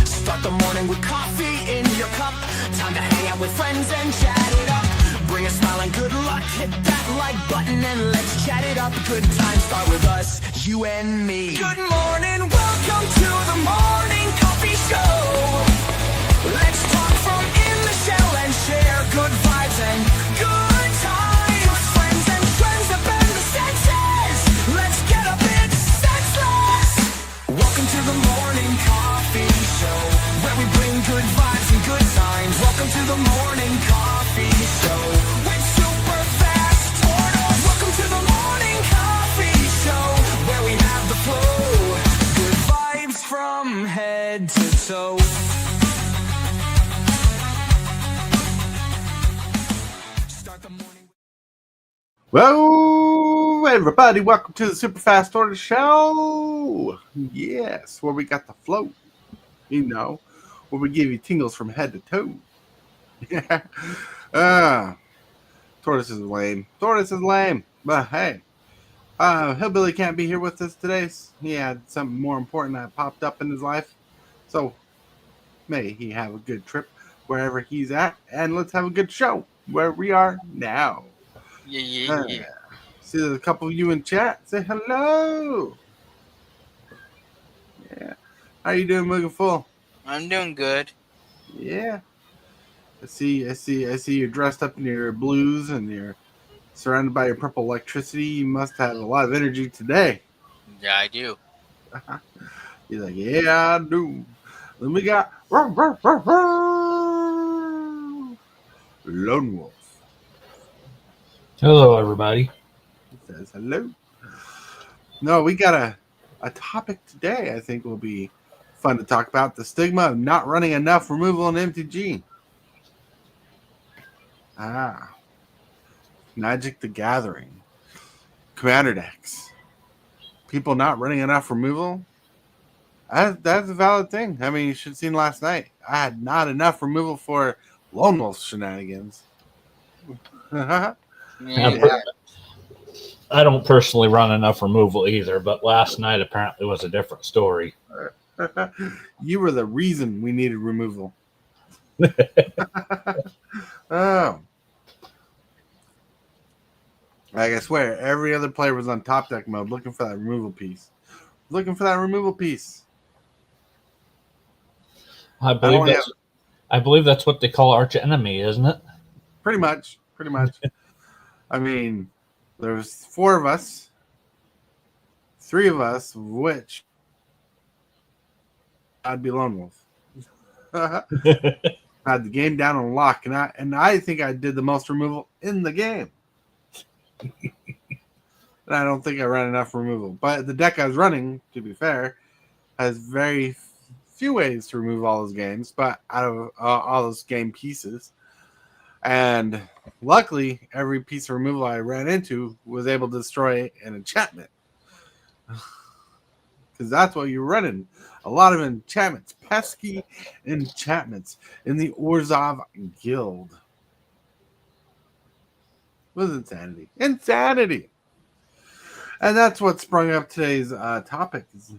Start the morning with coffee in your cup. Time to hang out with friends and chat it up. Bring a smile and good luck. Hit that like button and let's chat it up. Good times start with us, you and me. Good morning, welcome to the morning coffee show. Let's talk from in the shell and share good vibes and good times. Friends and friends that bend the senses. Let's get a bit senseless. Welcome to the morning coffee show, where we bring good vibes and good times. Welcome to the morning coffee show with Super Fast Tortoise. Welcome to the morning coffee show, where we have the flow. Good vibes from head to toe. Well, everybody, welcome to the Super Fast Tortoise Show. Yes, where we got the flow, where we give you tingles from head to toe. Tortoise is lame. Tortoise is lame. But hey, Hillbilly can't be here with us today. He had something more important that popped up in his life. So may he have a good trip wherever he's at. And let's have a good show where we are now. Yeah. See, there's a couple of you in chat. Say hello. Yeah. How you doing, mugenfool? I'm doing good. Yeah. I see you're dressed up in your blues and you're surrounded by your purple electricity. You must have a lot of energy today. Yeah, I do. You're like, yeah, I do. Then we got Lone Wolf. Hello, everybody. He says hello. No, we got a topic today I think will be fun to talk about. The stigma of not running enough removal in MTG. Magic the Gathering. Commander decks. People not running enough removal. That's a valid thing. I mean, you should have seen last night. I had not enough removal for Lone Wolf shenanigans. Yeah. I don't personally run enough removal either, but last night apparently was a different story. You were the reason we needed removal. Oh. Like I swear, every other player was on top deck mode looking for that removal piece. I believe that's what they call arch enemy, isn't it? Pretty much. I mean, there's 4 of us, 3 of us, which I'd be Lone Wolf. I had the game down on lock, and I think I did the most removal in the game. And I don't think I ran enough removal. But the deck I was running, to be fair, has very few ways to remove all those games, but out of all those game pieces. And luckily, every piece of removal I ran into was able to destroy an enchantment. Because that's what you're running. A lot of enchantments. Pesky enchantments in the Orzhov Guild. It was insanity. Insanity! And that's what sprung up today's topic. Is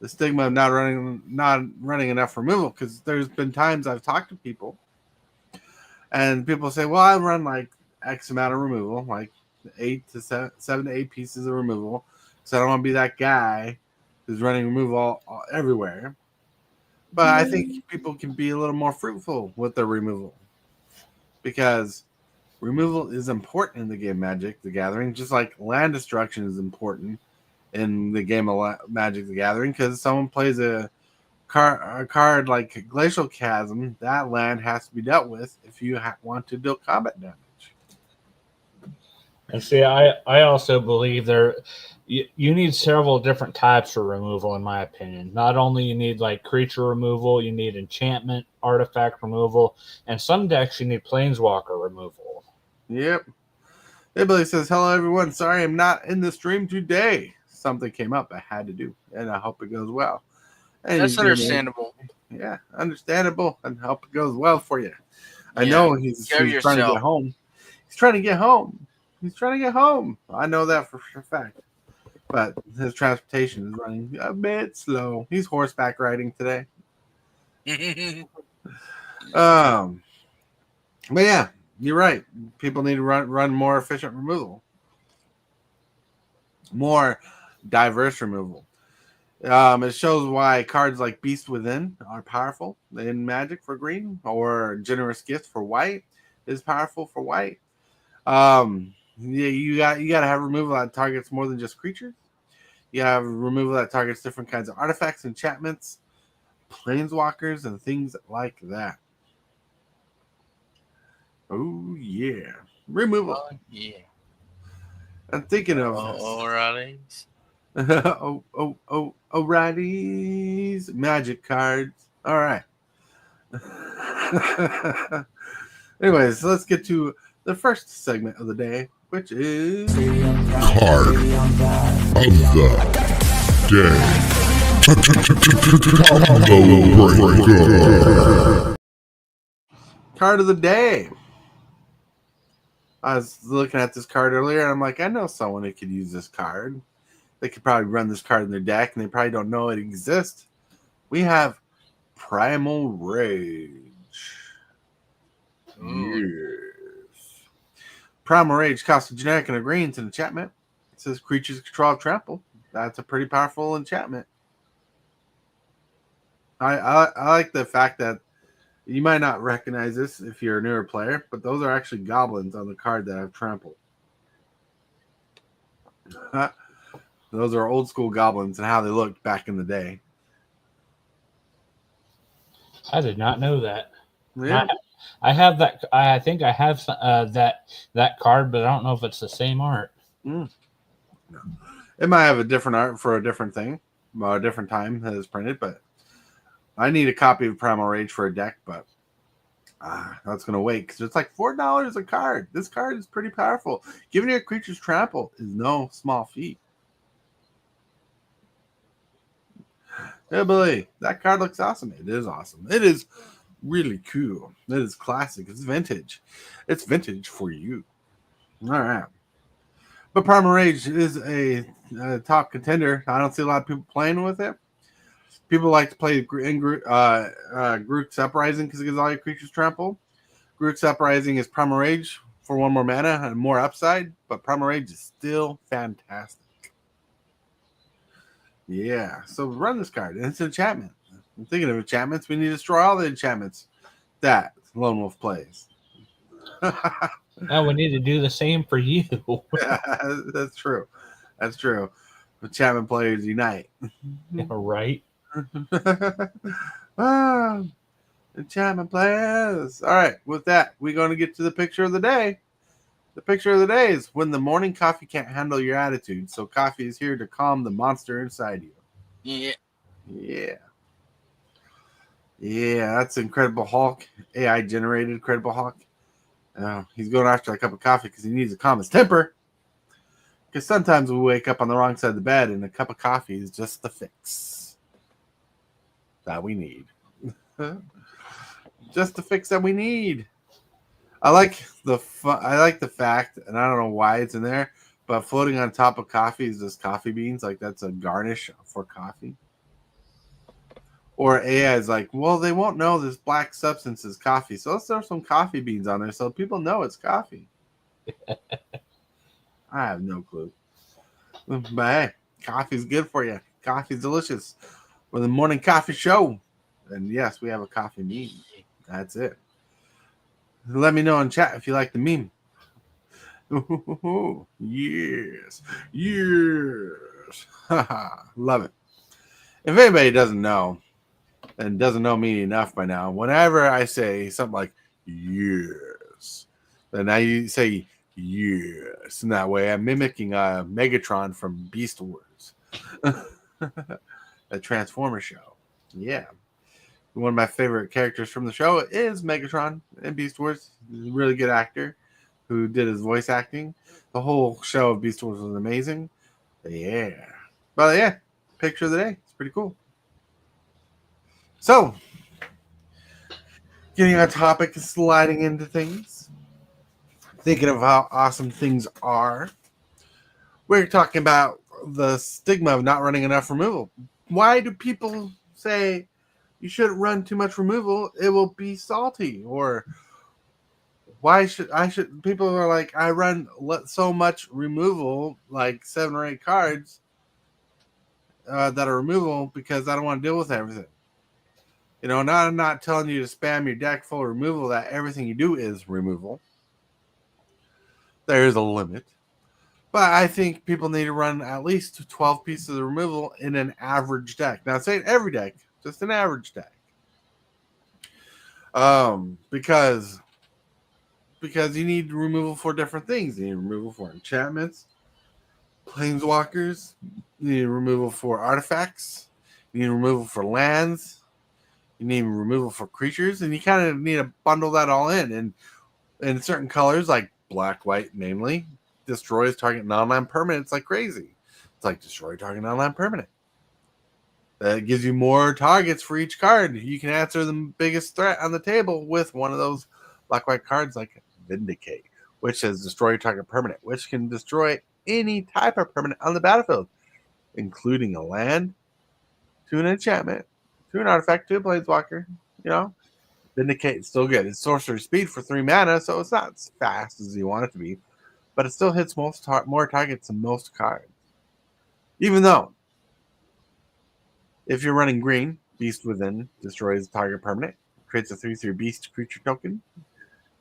the stigma of not running enough removal. Because there's been times I've talked to people. And people say, well, I run like X amount of removal, like 7 to 8 pieces of removal. So I don't want to be that guy who's running removal everywhere. But I think people can be a little more fruitful with their removal. Because removal is important in the game Magic the Gathering, just like land destruction is important in the game of Magic the Gathering. Because someone plays a card like Glacial Chasm, that land has to be dealt with if you want to deal combat damage. And see, I also believe you need several different types for removal, in my opinion. Not only you need like creature removal, you need enchantment, artifact removal, and some decks you need planeswalker removal. Yep. Everybody says, hello everyone, sorry I'm not in the stream today. Something came up I had to do, and I hope it goes well. And That's understandable. Yeah, understandable, and hope it goes well for you. I know he's trying to get home. He's trying to get home. I know that for a fact. but his transportation is running a bit slow. He's horseback riding today. But yeah, you're right. People need to run more efficient removal, more diverse removal. It shows why cards like Beast Within are powerful in Magic for green, or Generous Gift for white is powerful for white. Yeah, you got to have removal that targets more than just creatures. You have removal that targets different kinds of artifacts, enchantments, planeswalkers, and things like that. Oh yeah, removal. Oh, yeah. I'm thinking of Alright. O'Reilly's magic cards. All right. Anyways, let's get to the first segment of the day, which is Card of the Day. card of the day. I was looking at this card earlier, and I'm like, I know someone who could use this card. They could probably run this card in their deck, and they probably don't know it exists. We have Primal Rage. Yes. Primal Rage costs a generic and a green to enchantment. It says creatures control trample. That's a pretty powerful enchantment. I like the fact that you might not recognize this if you're a newer player, but those are actually goblins on the card that have trample. Those are old school goblins and how they looked back in the day. I did not know that. Yeah. I have that. I think I have that card, but I don't know if it's the same art. No. It might have a different art for a different thing, a different time that is printed, but I need a copy of Primal Rage for a deck, but that's going to wait because it's like $4 a card. This card is pretty powerful. Giving your creatures trample is no small feat. HILLBILLY, that card looks awesome. It is awesome. It is really cool. It is classic. It's vintage. It's vintage for you. All right. But Primal Rage is a top contender. I don't see a lot of people playing with it. People like to play Groot's Uprising because it gives all your creatures trample. Groot's Uprising is Primal Rage for one more mana and more upside, but Primal Rage is still fantastic. Yeah, so run this card. It's an enchantment. I'm thinking of enchantments. We need to destroy all the enchantments that Lone Wolf plays. Now we need to do the same for you. Yeah, that's true. That's true. Enchantment players unite. Right. Enchantment players. All right, with that, we're going to get to the picture of the day. The picture of the day is when the morning coffee can't handle your attitude, so coffee is here to calm the monster inside you. Yeah. Yeah. Yeah, that's Incredible Hulk, AI generated Incredible Hulk. He's going after a cup of coffee because he needs to calm his temper. Because sometimes we wake up on the wrong side of the bed and a cup of coffee is just the fix that we need. Just the fix that we need. I like the fact, and I don't know why it's in there, but floating on top of coffee is just coffee beans. Like that's a garnish for coffee. Or AI is like, well, they won't know this black substance is coffee, so let's throw some coffee beans on there so people know it's coffee. I have no clue. But hey, coffee's good for you. Coffee's delicious. We're the morning coffee show. And yes, we have a coffee meme. That's it. Let me know in chat if you like the meme. Ooh, yes. Yes. Love it. If anybody doesn't know, and doesn't know me enough by now, whenever I say something like yes, then I say yes. In that way, I'm mimicking Megatron from Beast Wars, a Transformer show. Yeah. One of my favorite characters from the show is Megatron in Beast Wars. He's a really good actor who did his voice acting. The whole show of Beast Wars was amazing. Yeah. But yeah, picture of the day. It's pretty cool. So, getting on topic, sliding into things, thinking of how awesome things are. We're talking about the stigma of not running enough removal. Why do people say you shouldn't run too much removal? It will be salty. Or why should people are like, I run so much removal, like 7 or 8 cards that are removal because I don't want to deal with everything. You know, I'm not telling you to spam your deck full of removal, that everything you do is removal. There is a limit. But I think people need to run at least 12 pieces of removal in an average deck. Not saying every deck, just an average deck. Because you need removal for different things. You need removal for enchantments, planeswalkers. You need removal for artifacts. You need removal for lands. You need removal for creatures, and you kind of need to bundle that all in. And certain colors, like black, white, namely, destroys target non-land permanents like crazy. It's like destroy target non-land permanent. That gives you more targets for each card. You can answer the biggest threat on the table with one of those black-white cards like Vindicate, which says destroy target permanent, which can destroy any type of permanent on the battlefield, including a land, to an enchantment, to an artifact, to a planeswalker. You know, Vindicate is still good. It's sorcery speed for 3 mana, so it's not as fast as you want it to be, but it still hits more targets than most cards. Even though, if you're running green, Beast Within destroys target permanent, creates a 3/3 beast creature token.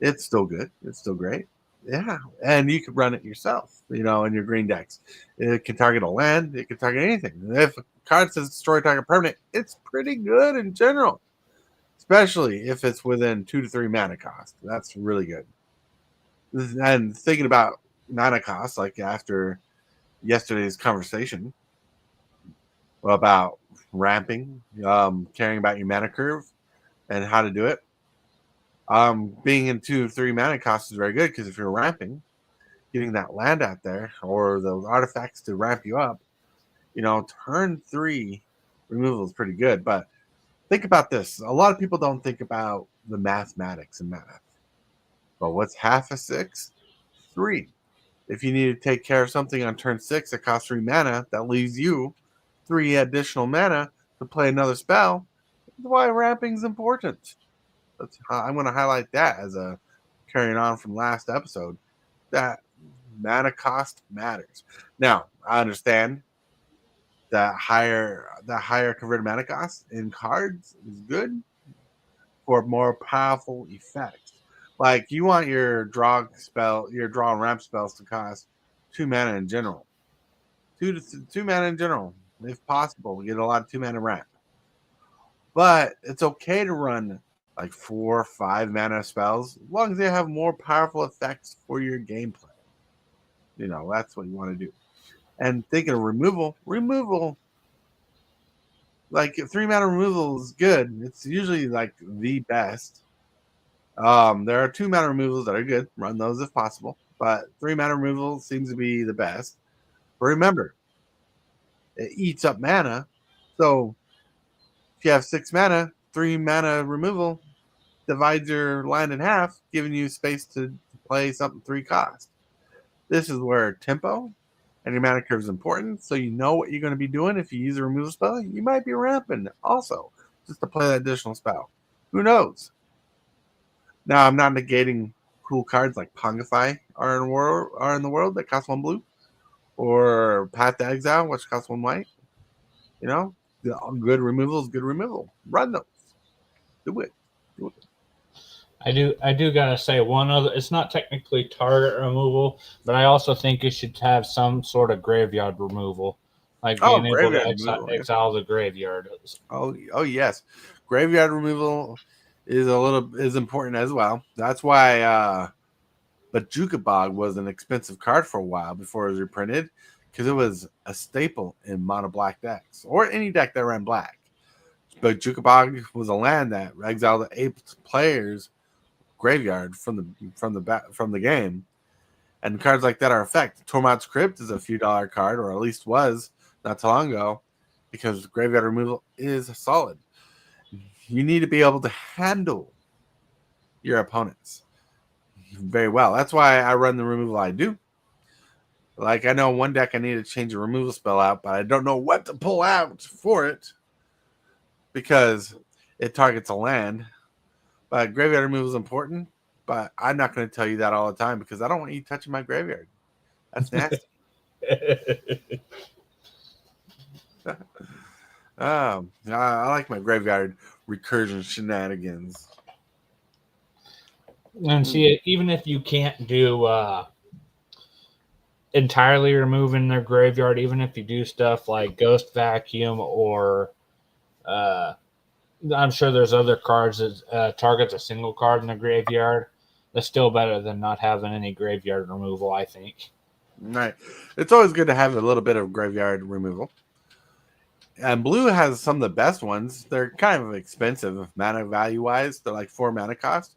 It's still good. It's still great. Yeah, and you could run it yourself, you know, in your green decks. It can target a land. It can target anything. If a card says destroy target permanent, it's pretty good in general, especially if it's within 2 to 3 mana cost. That's really good. And thinking about mana cost, like after yesterday's conversation about ramping, caring about your mana curve and how to do it. Being in 2 or 3 mana cost is very good, because if you're ramping, getting that land out there or those artifacts to ramp you up, you know, turn 3 removal is pretty good. But think about this. A lot of people don't think about the mathematics in math. But what's half a 6? 3. If you need to take care of something on turn 6 that costs 3 mana, that leaves you 3 additional mana to play another spell. That's why ramping is important. I'm going to highlight that as a carrying on from last episode, that mana cost matters. Now, I understand that higher converted mana cost in cards is good for more powerful effects. Like, you want your draw and ramp spells to cost 2 mana in general. 2 mana in general, if possible. Get a lot of 2 mana ramp. But it's okay to run like 4 or 5 mana spells, as long as they have more powerful effects for your gameplay. You know, that's what you want to do. And thinking of removal, like 3 mana removal is good. It's usually like the best. There are 2 mana removals that are good. Run those if possible. But 3 mana removal seems to be the best. But remember, it eats up mana. So if you have 6 mana, 3 mana removal divides your land in half, giving you space to play something 3 cost. This is where tempo and your mana curve is important, so you know what you're going to be doing. If you use a removal spell, you might be ramping also, just to play that additional spell. Who knows? Now, I'm not negating cool cards like Pongify are in the world that cost 1 blue, or Path to Exile, which costs 1 white. You know, good removal is good removal. Run those. Do it. I do gotta say one other. It's not technically target removal, but I also think it should have some sort of graveyard removal, like being able to exile the graveyard. Oh yes, graveyard removal is important as well. That's why Bajuka Bog was an expensive card for a while before it was reprinted, because it was a staple in mono black decks or any deck that ran black. Bajuka Bog was a land that exiled the 8 players' graveyard from the game, and cards like that are effect. Tormod's Crypt is a few dollar card, or at least was not too long ago, because graveyard removal is solid. You need to be able to handle your opponents very well. That's why I run the removal I do. Like, I know one deck I need to change a removal spell out, but I don't know what to pull out for it because it targets a land. But graveyard removal is important, but I'm not going to tell you that all the time because I don't want you touching my graveyard. That's nasty. I like my graveyard recursion shenanigans. And see, even if you can't do entirely removing their graveyard, even if you do stuff like Ghost Vacuum or I'm sure there's other cards that targets a single card in the graveyard, that's still better than not having any graveyard removal, I think. Right. It's always good to have a little bit of graveyard removal. And blue has some of the best ones. They're kind of expensive mana value wise. They're like 4 mana cost.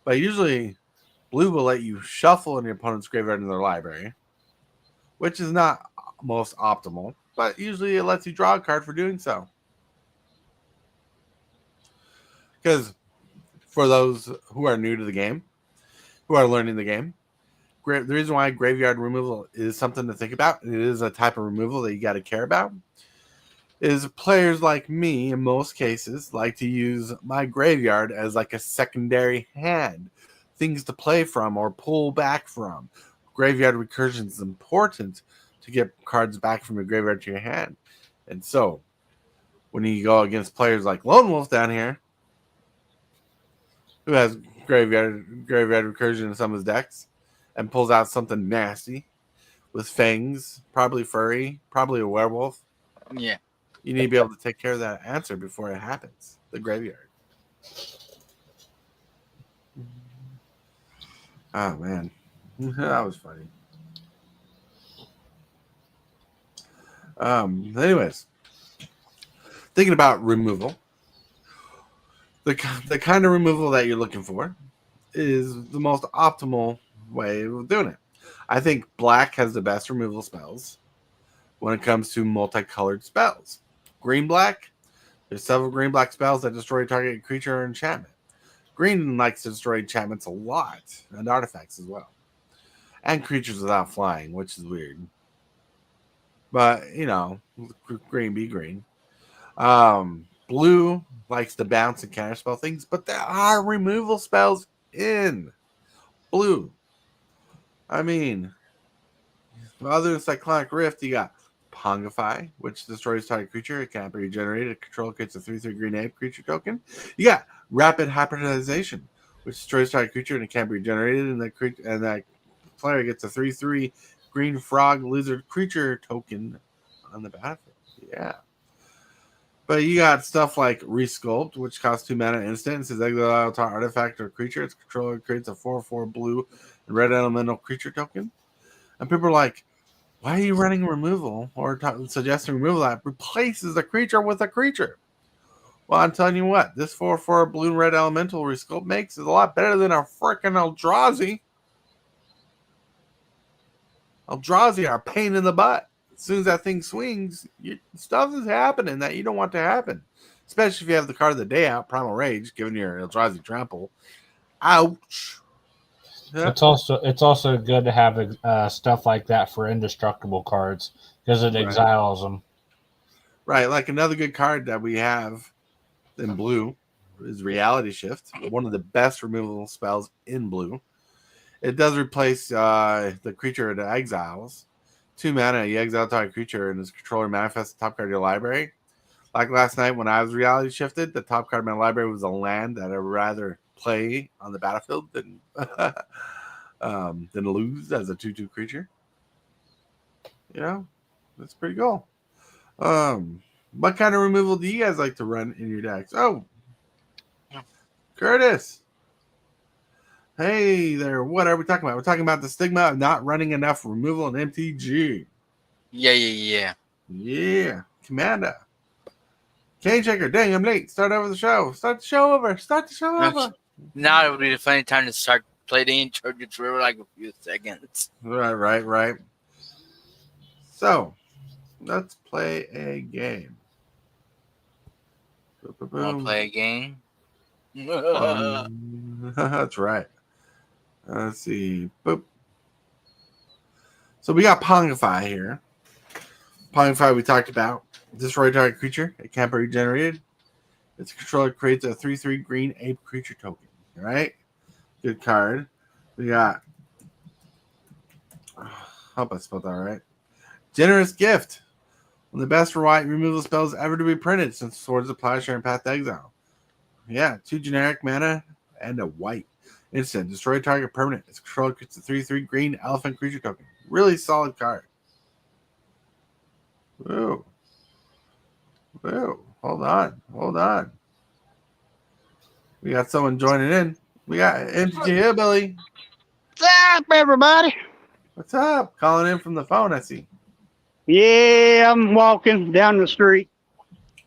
But usually blue will let you shuffle in your opponent's graveyard in their library, which is not most optimal, but usually it lets you draw a card for doing so. Because for those who are new to the game, who are learning the game, the reason why graveyard removal is something to think about, and it is a type of removal that you got to care about, is players like me, in most cases, like to use my graveyard as like a secondary hand, things to play from or pull back from. Graveyard recursion is important to get cards back from your graveyard to your hand. And so, when you go against players like Lone Wolf down here, who has graveyard recursion in some of his decks, and pulls out something nasty with fangs, probably furry, probably a werewolf. Yeah. You need to be able to take care of that answer before it happens. The graveyard. Oh, man. That was funny. Anyways. Thinking about removal. The kind of removal that you're looking for is the most optimal way of doing it. I think black has the best removal spells when it comes to multicolored spells. Green-black, there's several green-black spells that destroy target creature or enchantment. Green likes to destroy enchantments a lot, and artifacts as well. And creatures without flying, which is weird. But, you know, green be green. Blue likes to bounce and counterspell things, but there are removal spells in blue. I mean, other than Cyclonic Rift, you got Pongify, which destroys target creature. It can't be regenerated. A control creates a 3/3 green ape creature token. You got Rapid Hybridization, which destroys target creature and it can't be regenerated. And that player gets a 3/3 green frog lizard creature token on the battlefield. Yeah. But you got stuff like Resculpt, which costs 2 mana instant. It says exile artifact or creature. Its controller creates a 4/4 blue and red elemental creature token. And people are like, why are you running removal or suggesting removal that replaces a creature with a creature? Well, I'm telling you what, this 4/4 blue and red elemental Resculpt makes is a lot better than a freaking Eldrazi. Eldrazi are a pain in the butt. As soon as that thing swings, stuff is happening that you don't want to happen. Especially if you have the card of the day out, Primal Rage, given your Eldrazi trample. Ouch. Yeah. It's also good to have stuff like that for indestructible cards because it exiles them. Right, like another good card that we have in blue is Reality Shift, one of the best removal spells in blue. It does replace the creature it exiles. 2 mana, you exile target creature and its controller manifests the top card of your library. Like last night when I was reality shifted, the top card of my library was a land that I'd rather play on the battlefield than lose as a 2/2 creature. You know, that's pretty cool. What kind of removal do you guys like to run in your decks? Oh, Curtis. Hey there, what are we talking about? We're talking about the stigma of not running enough removal in MTG. Yeah. Yeah, Commander. Cane Checker, dang, I'm late. Start over the show. Start the show over. Now it would be a funny time to start playing the intro just for like a few seconds. Right. So, let's play a game. Want to play a game? That's right. Let's see. Boop. So we got Pongify here. Pongify we talked about. Destroy target creature. It can't be regenerated. Its controller creates a 3/3 green ape creature token. All right? Good card. We got... hope I spelled that right. Generous Gift. One of the best white removal spells ever to be printed since Swords of Plowshare and Path to Exile. Yeah, 2 generic mana and a white. Instant. Destroy target permanent. Its controller creates a 3/3 green elephant creature token. Really solid card. Whoa. Whoa. Hold on. We got someone joining in. We got MTG HILLBILLY. What's up, everybody? What's up? Calling in from the phone, I see. Yeah, I'm walking down the street.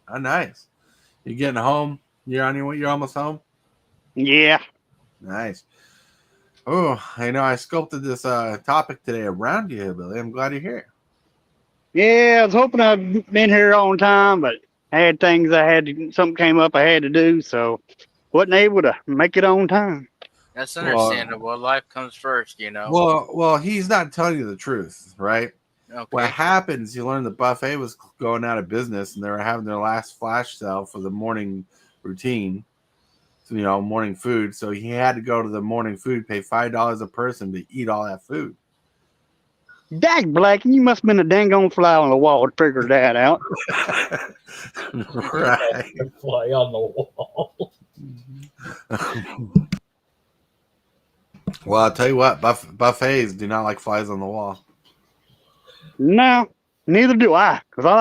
Oh, nice. You getting home? You're on your way? You're almost home? Yeah. Nice. Oh, I know I sculpted this topic today around you, HILLBILLY. I'm glad you're here. Yeah, I was hoping I'd been here on time, but I had things something came up I had to do, so wasn't able to make it on time. That's understandable. Life comes first, you know. Well, he's not telling you the truth, right? Okay. What happens, you learn the buffet was going out of business and they were having their last flash sale for the morning routine. So, you know, morning food. So he had to go to the morning food, pay $5 a person to eat all that food. Dag Black, you must have been a dang on fly on the wall to figure that out. Right. Fly on the wall. Well, I'll tell you what, buffets do not like flies on the wall. No, neither do I, because I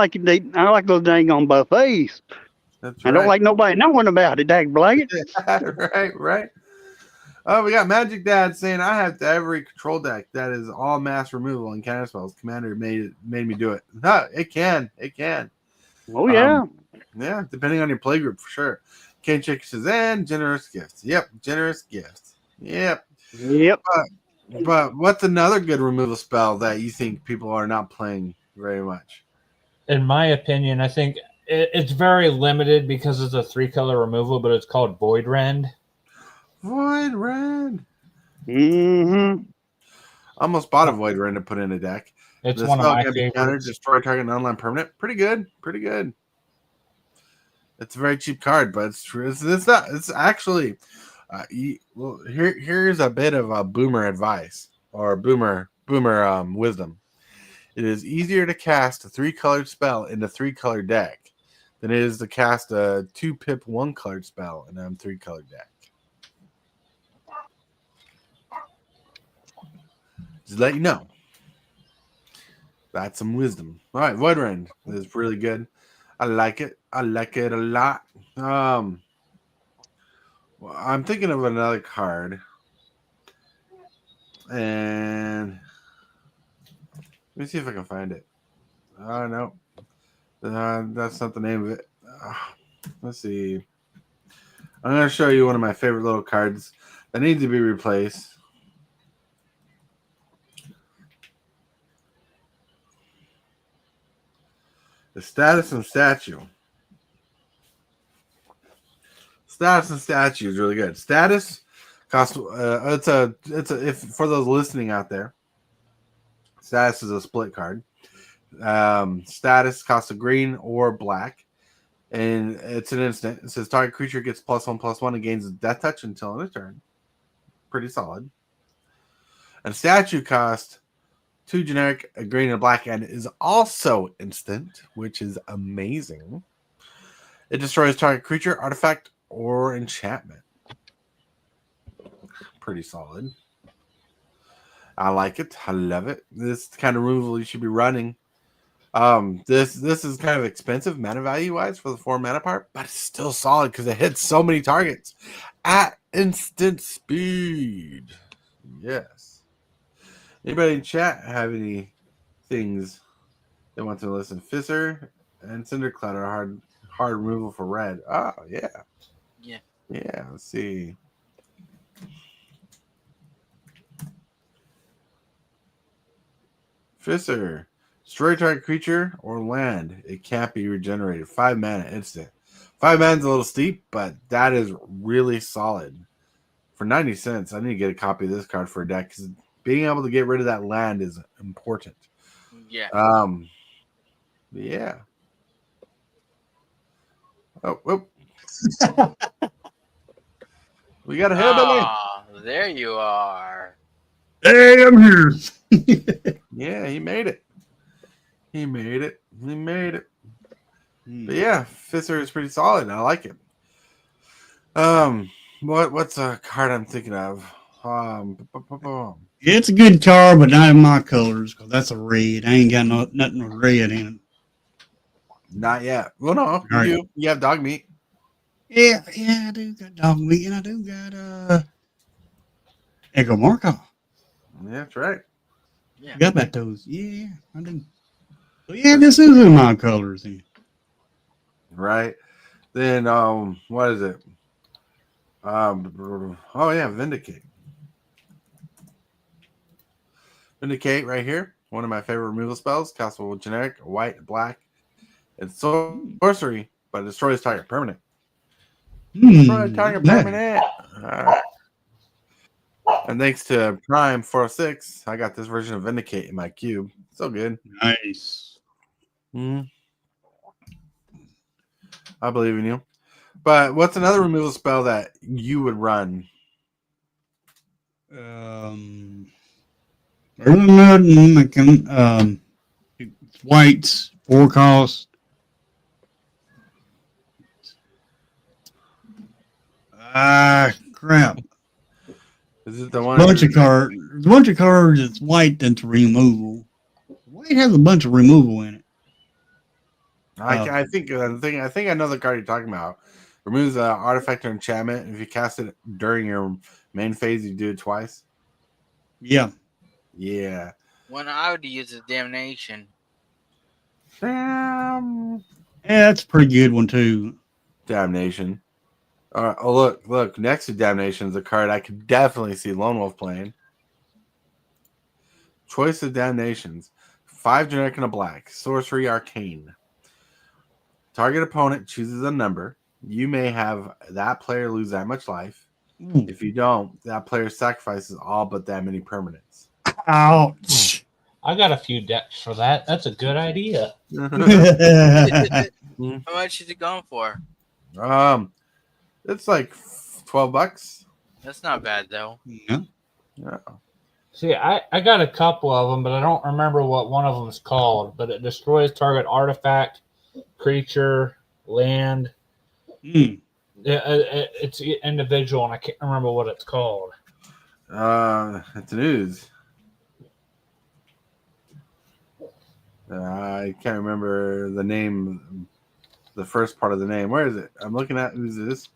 like those dang on buffets. That's I right. don't like nobody knowing about it, Dag Black. Right. Oh, we got Magic Dad saying I have to every control deck that is all mass removal and counter spells. Commander made me do it. No, it can. Oh yeah. Yeah, depending on your play group for sure. Kane Chick Shazam, Generous Gifts. Yep, Generous Gifts. Yep. But what's another good removal spell that you think people are not playing very much? In my opinion, I think it's very limited because it's a 3-color removal, but it's called Void Rend. Void Rend. Mm-hmm. Almost bought a Void Rend to put in a deck. It's The one of spell my can be favorites. countered, destroy target non-land permanent. Pretty good. It's a very cheap card, but it's true. It's not. It's actually. Here's a bit of a boomer advice or boomer wisdom. It is easier to cast a 3-colored spell in a 3-colored deck than it is to cast a 2-pip 1-colored spell in a 3-colored deck. Just let you know. That's some wisdom. All right, Void Rend is really good. I like it a lot. Well, I'm thinking of another card. And let me see if I can find it. Oh, no. That's not the name of it. Let's see. I'm going to show you one of my favorite little cards that needs to be replaced. The Status and Statue. Status and Statue is really good. Status costs if for those listening out there. Status is a split card. Status costs a green or black, and it's an instant. It says target creature gets +1/+1 and gains death touch until end of turn. Pretty solid. And statue costs 2 generic, a green and a black, and is also instant, which is amazing. It destroys target creature, artifact, or enchantment. Pretty solid. I like it. I love it. This kind of removal you should be running. This is kind of expensive mana value wise for the 4 mana part, but it's still solid because it hits so many targets at instant speed. Yes. Anybody in chat have any things they want to listen? Fisser and Cindercloud are hard removal for red. Oh yeah. Yeah. Let's see. Fisser. Destroy target creature or land. It can't be regenerated. 5 mana instant. 5 mana is a little steep, but that is really solid. For 90 cents, I need to get a copy of this card for a deck because being able to get rid of that land is important. Yeah. Yeah. Oh. We got a hillbilly. Ah, there you are. Hey, I'm here. Yeah, he made it. He made it. Hmm. But yeah, Fisser is pretty solid. I like it. What's a card I'm thinking of? It's a good card, but not in my colors, because that's a red. I ain't got nothing with red in it. Not yet. Well, no, you Right. do. You have dog meat. Yeah, I do got dog meat, and I do got Echo Markov. Yeah, that's right. Yeah. Got about those. Yeah, I do. So yeah, this is in my colors then. Right. Then what is it? Oh yeah, Vindicate. Vindicate right here. One of my favorite removal spells. Castle generic, white, black. It's sorcery, but it destroys target permanent. Destroy target permanent. Alright. And thanks to Prime 406, I got this version of Vindicate in my cube. So good. Nice. I believe in you. But what's another removal spell that you would run? It's whites, 4 cost. Crap. Is it the one? Bunch of cards. There's a bunch of cards that's white that's removal. White has a bunch of removal in it. I think I know the card you're talking about. Removes an artifact or enchantment. If you cast it during your main phase, you do it twice. Yeah. Yeah. When I would use a damnation. Yeah, that's a pretty good one too. Damnation. Oh look! Next to Damnation is a card I could definitely see Lone Wolf playing. Choice of Damnations: 5 generic and a black. Sorcery Arcane. Target opponent chooses a number. You may have that player lose that much life. Ooh. If you don't, that player sacrifices all but that many permanents. Ouch. I got a few decks for that. That's a good idea. How much is it going for? It's like $12. That's not bad though. Yeah. Yeah. See, I got a couple of them, but I don't remember what one of them is called. But it destroys target artifact, creature, land. It's individual, and I can't remember what it's called. It's news. I can't remember the name, the first part of the name. Where is it? I'm looking at who's this.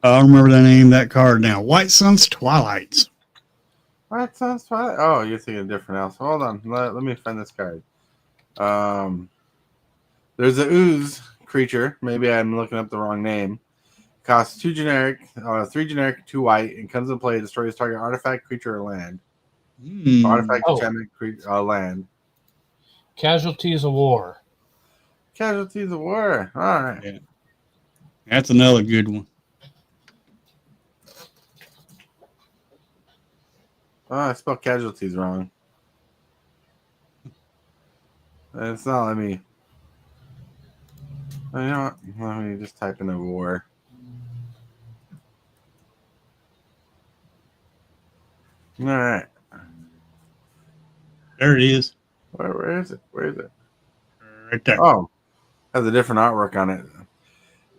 I remember the name of that card now. White Sun's Twilights. White Sun's Twilight. Oh, you're thinking of different else. Hold on. Let me find this card. There's a ooze creature. Maybe I'm looking up the wrong name. Costs 2 generic, 3 generic, 2 white, and comes into play. Destroys target artifact, creature, or land. Artifact, enchantment, land. Casualties of War. Casualties of War. All right. Yeah. That's another good one. Oh, I spelled casualties wrong. It's not letting me. You know what? Let me just type in a war. All right. There it is. Where is it? Where is it? Right there. Oh, has a different artwork on it.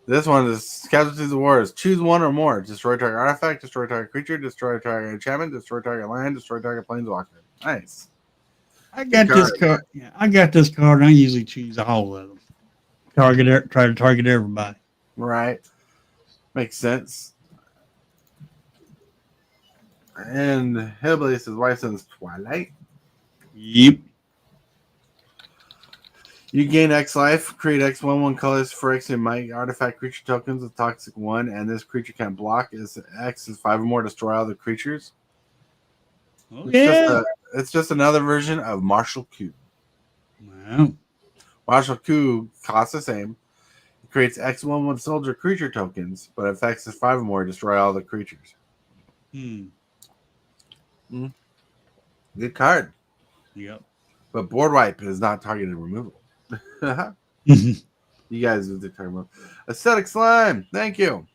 This one is Casualties of War. Choose one or more. Destroy target artifact, destroy target creature, destroy target enchantment, destroy target land, destroy target planeswalker. Nice. I got this card. Yeah, I got this card. I usually choose all of them. Try to target everybody. Right. Makes sense. And Hillbilly says White Sun's Twilight. Yep. You gain X life, create X1/1 colors for X and might artifact creature tokens with toxic 1, and this creature can't block. Is X is 5 or more, destroy all the creatures. Oh, yeah. It's just another version of Martial Coup. Wow. Martial Coup costs the same. It creates X1/1 soldier creature tokens, but effects is 5 or more, destroy all the creatures. Good card. Yep. But board wipe is not targeted removal. You guys are talking about aesthetic slime. Thank you.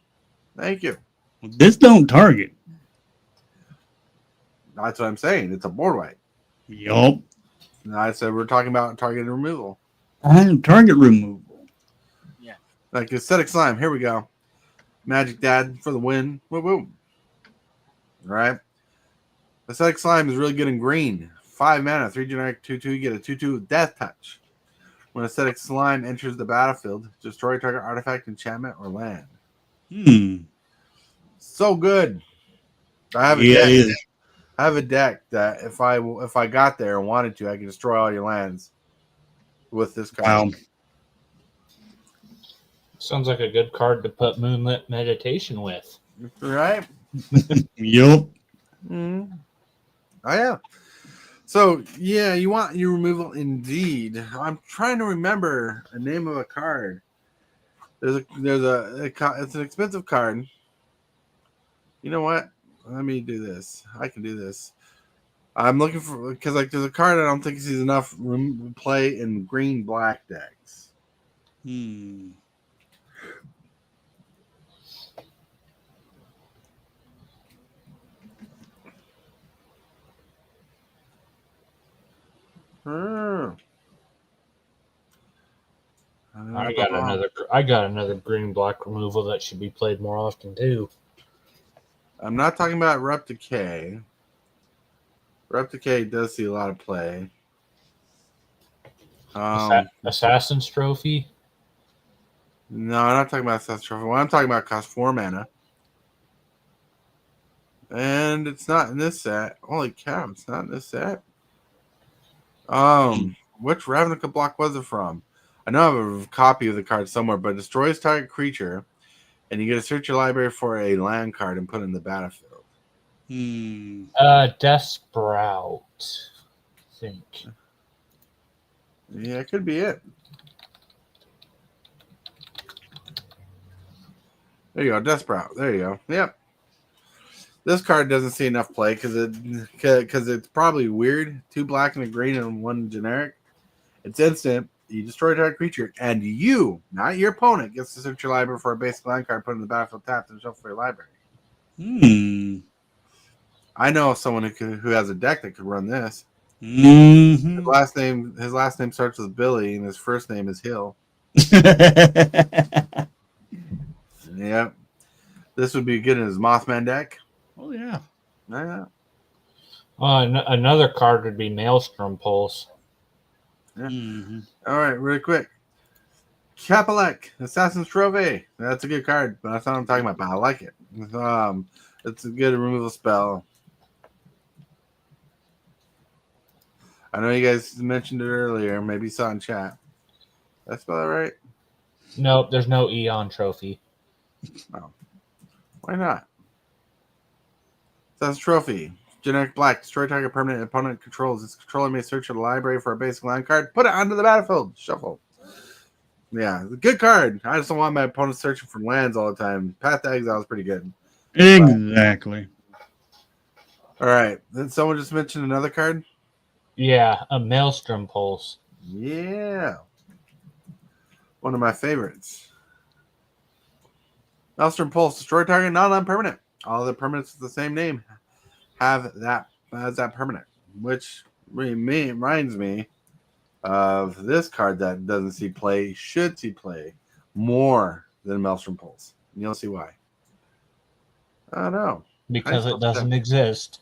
This don't target. That's what I'm saying. It's a board wipe. Yup. And I said we're talking about targeted removal. Target removal. Like aesthetic slime. Here we go. Magic Dad for the win. Woo woo. All right. Aesthetic slime is really good in green. 5 mana, 3 generic 2/2. You get a 2/2 death touch. When aesthetic slime enters the battlefield, destroy target artifact, enchantment, or land. So good. I have a deck. I have a deck that if I got there and wanted to, I could destroy all your lands with this card. Wow. Sounds like a good card to put Moonlit Meditation with. Right? Yup. Oh yeah. So yeah, you want your removal indeed. I'm trying to remember a name of a card. It's an expensive card. You know what? Let me do this. I can do this. I'm looking for because like there's a card I don't think sees enough room to play in green black decks. I got another green black removal that should be played more often too. I'm not talking about Repticay. Repticay does see a lot of play. Assassin's Trophy? No, I'm not talking about Assassin's Trophy. What I'm talking about costs 4 mana. And it's not in this set. Holy cow, it's not in this set. Which Ravnica block was it from? I know I have a copy of the card somewhere, but destroys target creature, and you get to search your library for a land card and put it in the battlefield. Death Sprout, I think. Yeah, it could be it. There you go, Death Sprout. There you go. Yep. This card doesn't see enough play because it's probably weird. 2 black and a green and 1 generic. It's instant. You destroy a target creature, and you, not your opponent, gets to search your library for a basic land card, put it in the battlefield tapped, and shuffle for your library. I know someone who has a deck that could run this. His last name starts with Billy, and his first name is Hill. Yep. This would be good in his Mothman deck. Oh yeah. Yeah. Another card would be Maelstrom Pulse. Yeah. All right, really quick. Kapalek, Assassin's Trophy. That's a good card, but that's not what I'm talking about, but I like it. It's a good removal spell. I know you guys mentioned it earlier. Maybe you saw it in chat. Did I spell that right? Nope, there's no Eon Trophy. Oh. Why not? Assassin's Trophy. Generic black. Destroy target permanent opponent controls. Its controller may search the library for a basic land card. Put it onto the battlefield. Shuffle. Yeah, good card. I just don't want my opponent searching for lands all the time. Path to Exile is pretty good. Exactly. All right. Then someone just mentioned another card? Yeah, a Maelstrom Pulse. Yeah. One of my favorites. Maelstrom Pulse. Destroy target non-permanent. All the permanents with the same name have that as that permanent, which reminds me of this card that doesn't see play, should see play more than Maelstrom Pulse. And you'll see why. I don't know. Because it doesn't exist.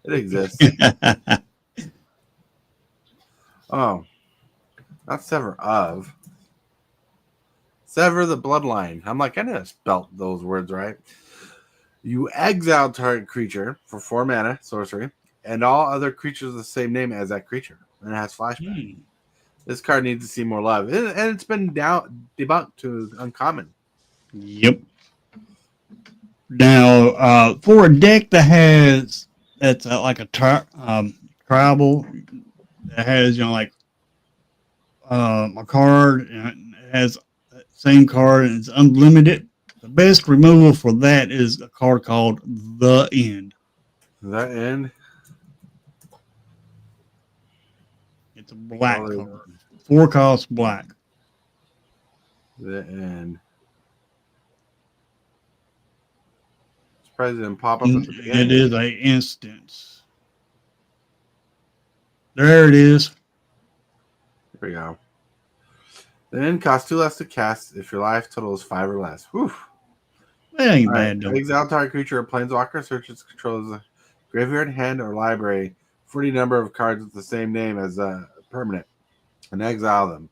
It exists. Oh. Not Sever of. Sever the Bloodline. I'm like, I didn't spell those words right. You exile target creature for 4 mana, sorcery, and all other creatures of the same name as that creature. And it has flashback. This card needs to see more love. And it's been debunked to uncommon. Yep. Now, for a deck that's like a tribal that has, like a card and it has that same card and it's unlimited, the best removal for that is a card called The End. The End? It's a black Oh, card. 4 cost black. The end. Surprised it didn't pop up at the beginning. It is a instance. There it is. There we go. The end costs 2 less to cast if your life total is 5 or less. Whew. That ain't All bad, right. though. Exile target creature or planeswalker searches controls a graveyard, hand, or library for any number of cards with the same name as a permanent and exile them.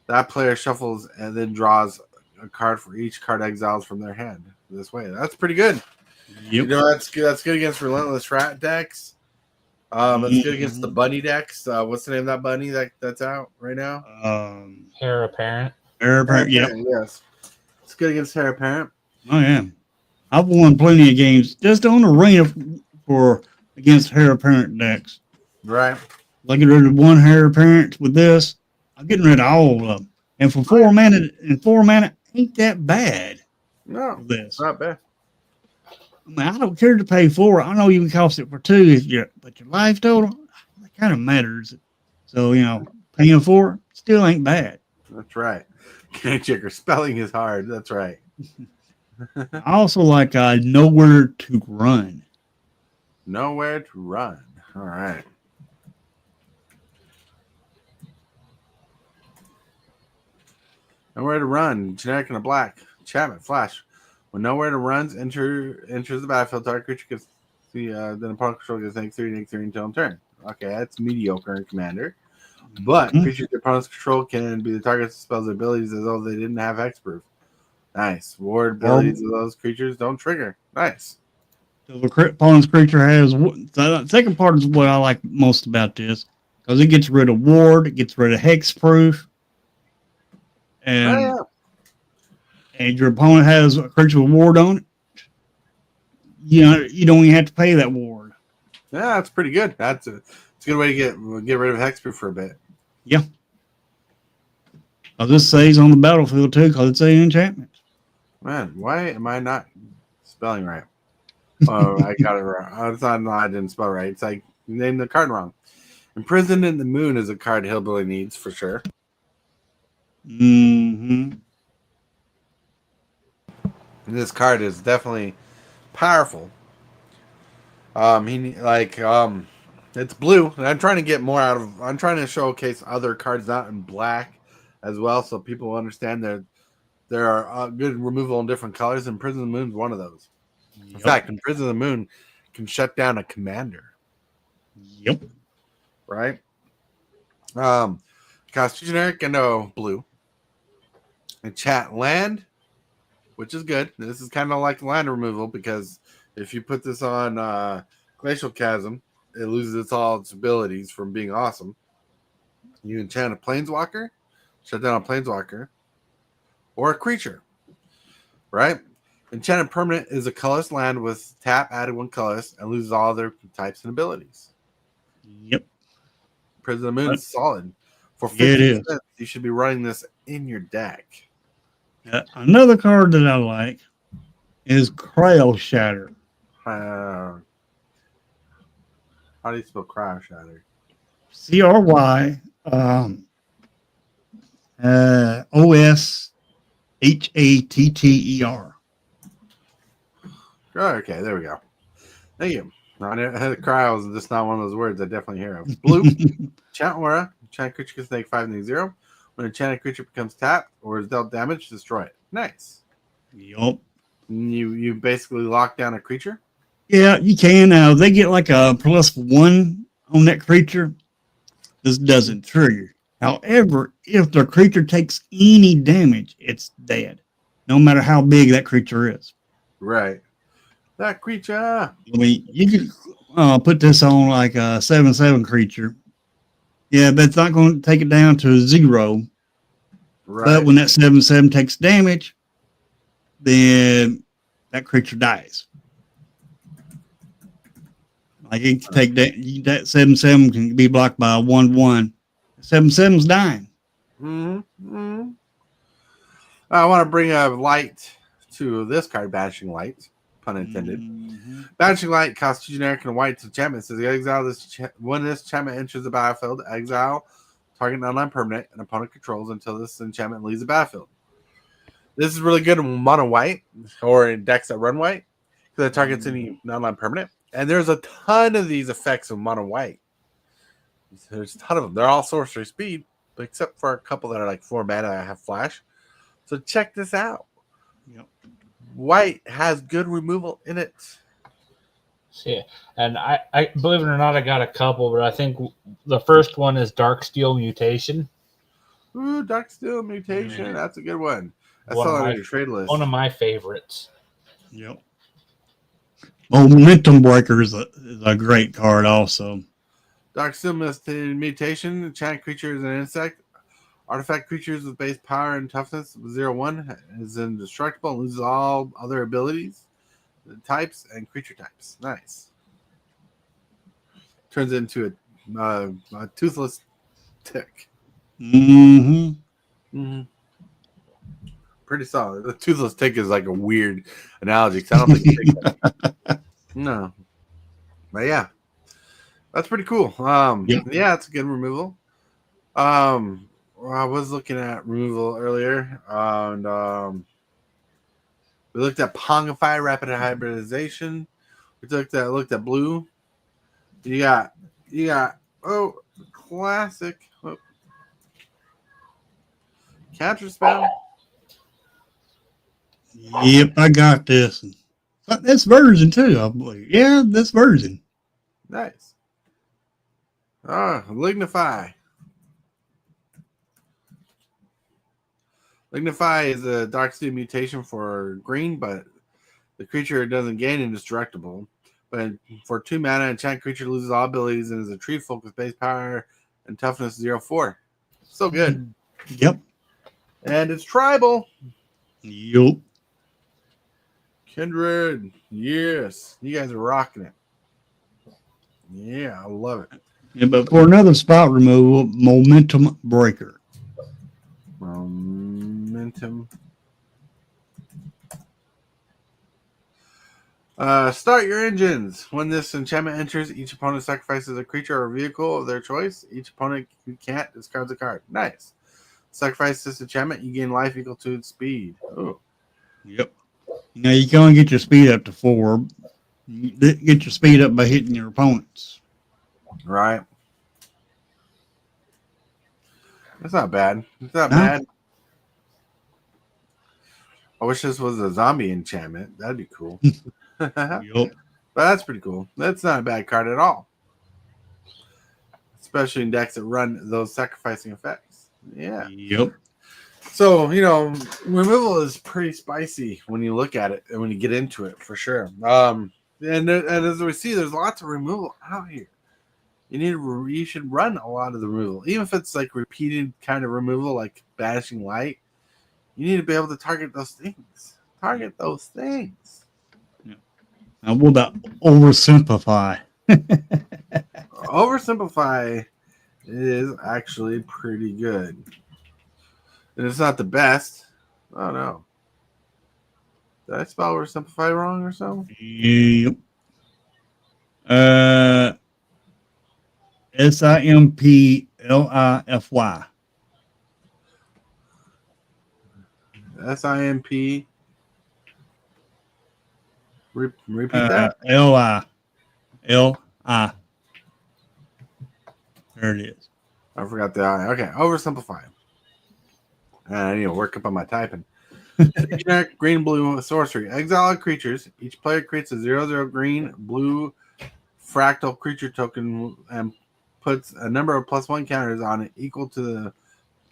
That player shuffles and then draws a card for each card exiles from their hand this way. That's pretty good. Yep. You know, that's good. That's good against Relentless Rat decks. That's good against the bunny decks. What's the name of that bunny that's out right now? Heir apparent. Yep. Yes. It's good against Heir Apparent. Oh yeah, I've won plenty of games just on arena for against Heir Apparent decks. Right. Like get rid of 1 Heir Apparent with this. I'm getting rid of all of them. And for 4 mana, ain't that bad. No, For this. it's not bad. I mean, I don't care to pay 4. I know you can cost it for 2, but your life total, that kind of matters. So, paying 4 still ain't bad. That's right. Can't check her spelling is hard. That's right. I also like nowhere to run. Nowhere to run. All right. Nowhere to run. Generic and a black. Chapman flash. When nowhere to runs enters the battlefield, target creature gets then opponent control gets -3 until end turn. Okay, that's mediocre in Commander. But creatures your opponent's control can be the target of spells and abilities as though they didn't have hexproof. Nice. Ward abilities of those creatures don't trigger. Nice. So the opponent's creature has the second part is what I like most about this because it gets rid of ward, it gets rid of hexproof, and and your opponent has a creature with ward on it. You don't even have to pay that ward. Yeah, that's pretty good. It's a good way to get rid of hexproof for a bit. Yeah. This stays on the battlefield too because it's an enchantment. Man, why am I not spelling right? Oh, I got it wrong. It's not, no, I didn't spell right. It's like you named the card wrong. Imprisoned in the Moon is a card Hillbilly needs for sure. Mm-hmm. This card is definitely powerful. It's blue, and I'm trying to get more out of. I'm trying to showcase other cards not in black as well, so people understand there are good removal in different colors. And Prison of the Moon is one of those. In fact, Prison of the Moon can shut down a commander. Yep. Right. Cost generic and blue. And chat land, which is good. This is kind of like land removal because if you put this on Glacial Chasm, it loses all its abilities from being awesome. You enchant a planeswalker, shut down a planeswalker, or a creature. Right? Enchanted permanent is a colorless land with tap added 1 colorless and loses all their types and abilities. Yep. Prison of the Moon is solid. For 50 cents, you should be running this in your deck. Another card that I like is Cryo Shatter. How do you spell Cryo Shatter? CRY OSHATTER. Oh, okay, there we go. Thank you. Cryo is just not one of those words I definitely hear of. Blue, Chant Aura. Enchanted creature gets take 5/0. When a enchanted creature becomes tapped or is dealt damage, destroy it. Nice. Yup. You basically lock down a creature? Yeah, you can. They get like a +1 on that creature. This doesn't trigger. However, if the creature takes any damage, it's dead. No matter how big that creature is. Right. That creature. I mean, you could put this on like a 7/7 creature. Yeah, but it's not going to take it down to 0. Right. But when that 7/7 takes damage, then that creature dies. Like it can take that 7/7 can be blocked by a 1/1. 7/7's dying. Mm-hmm. I want to bring a light to this card, Banishing Light, pun intended. Mm-hmm. Banishing Light costs 2 generic and a white enchantment. Says exile this when this enchantment enters the battlefield, exile target non-land permanent an opponent controls until this enchantment leaves the battlefield. This is really good in mono white or in decks that run white because it targets any non-land permanent. And there's a ton of these effects in mono white. There's a ton of them. They're all sorcery speed, but except for a couple that are like 4 mana that have flash. So check this out. Yep. White has good removal in it. Yeah, and I believe it or not, I got a couple, but I think the first one is Darksteel Mutation. Ooh, Darksteel Mutation. That's a good one. That's One of all on my- your trade list. One of my favorites. Yep. Momentum Breaker is a great card also. Darksteel Mutation. Enchant creature is an insect. Artifact creatures with base power and toughness 0/1 is indestructible and loses all other abilities, types, and creature types. Nice. Turns into a toothless tick. Mm-hmm. Pretty solid. The toothless tick is like a weird analogy because I don't think no. But yeah, that's pretty cool. Yeah, it's a good removal. I was looking at removal earlier, and we looked at Pongify Rapid Hybridization. We looked at blue. You got classic counter spell. Yep, I got this. This version too, I believe. Yeah, this version. Nice. Lignify. Lignify is a Darksteel mutation for green, but the creature doesn't gain indestructible. But for 2 mana, enchant creature loses all abilities and is a tree folk with base power and toughness 0/4. So good. Yep. And it's tribal. Yup. Kindred. Yes. You guys are rocking it. Yeah, I love it. Yeah, but for another spot removal, Momentum Breaker. Momentum. Start your engines. When this enchantment enters, each opponent sacrifices a creature or vehicle of their choice. Each opponent who can't discards a card. Nice. Sacrifice this enchantment, you gain life equal to its speed. Oh. Yep. Now you can only get your speed up to 4. You get your speed up by hitting your opponents. Right. That's not bad. It's not bad. I wish this was a zombie enchantment. That'd be cool. Yep. But that's pretty cool. That's not a bad card at all. Especially in decks that run those sacrificing effects. Yeah. Yep. So, removal is pretty spicy when you look at it and when you get into it, for sure. And as we see, there's lots of removal out here. You should run a lot of the removal, even if it's like repeated kind of removal, like banishing light. You need to be able to target those things. Target those things. Yeah. Now, what about oversimplify? Oversimplify is actually pretty good. And it's not the best. Oh no. Did I spell oversimplify wrong or something? Yep. Simplify. SIMP. Repeat that. LI. There it is. I forgot the I. Okay, oversimplify. I need to work up on my typing. Generic green blue sorcery. Exile creatures. Each player creates a 0/0 green blue fractal creature token and puts a number of +1 counters on it equal to the